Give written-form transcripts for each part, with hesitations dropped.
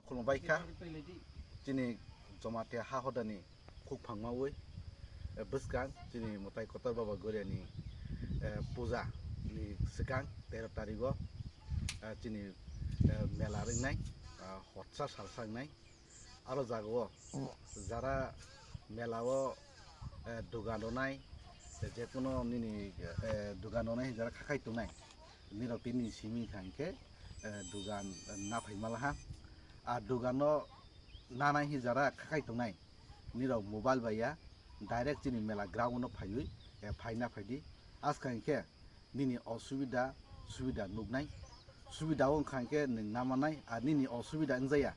खुलुमबायखा दिनै जमाते हाहदानि खुब फांमावै बसगां दिनै मताय कतर बाबा गोरियानि पूजा नि सिगां 13 तारिखआव दिनै मेला रोंनाय हत्सा सारसांनाय आरो जागो যারা মেলাও দোকাননাই যেকোনো নিনি দোকাননাই যারা খাখাইতোনাই নিরতিনি সিমি খানকে দোকান না ফাইমালাহা আর দোকানো নানাই যারা খাখাইতোনাই নিরাव মোবাইল বাইয়া ডাইरेक्ट जिनि मेला ग्राउन्डआव फायै फायना फायदि आजखांखे निनि असुबिदा सुबिदा नुगनाय सुबिदाव ओंखांखे नों नामानाय आरो निनि असुबिदा जाया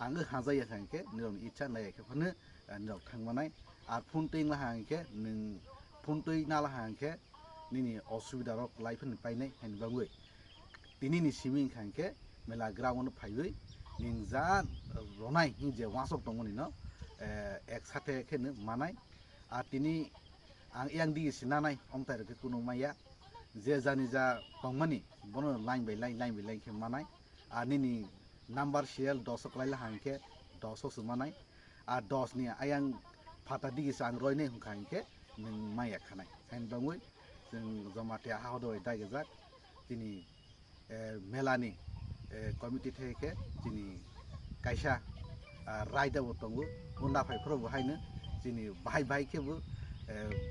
आङो हाजाया खांखे निराव इच्छा नायखे फनो निराव थांमानाय आरो फुनटै लाहांखे नों फुनटै नालाहांखे निनि असुबिदा रक लाइफनि पाइनाय हेनबाङै दिनिनि सिमिं खांखे मेला ग्राउन्डआव फायै निं जा रनाय हिजे वासक दङनि न एक साथे खेनो मानाय আর তিনি ইয়াং দিয়েছি নানাই অমতাইরকে কোনো মাইয়া যে জানি যা দংমানি বন লাইন বাই লাইন খে মানাই আর নিনি নাম্বার সিরিয়াল 10 লাইলা হাंखे 10 সুমানাই আর 10 নি আয়াং ফাটা দিয়েছি আং রয়নে হুंखांखे नों माइया खानाय हेन बाङै जों जमाते हाहदय दागेजाक তিনি मेलानि कमिटि थेके তিনি कायसा रायदाबो दङो उन्दाफाइफोरावबो हायनो जिनि बाहाय खेबो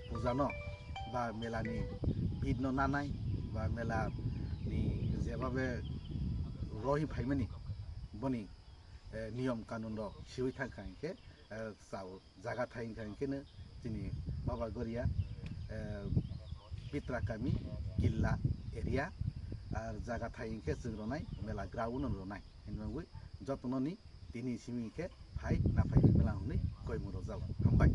पूजानो बा मेलानि भिडनो नानाय बा मेलानि जेबाबे रहि फाइमानि बनि नियम कानुन रो सिवै थांखांखे साव जागा थाइखांखेनो जिनि बाबा गरिया पित्राकामि किल्ला एरिया আর জায়গা থাইকে जों रनाय मेला ग्राउन्ड रनाय हेनबाङै जतननि दिनि सिमिखे फाइ ना फाइ मेला हनै गयमुरो जाव हामबाय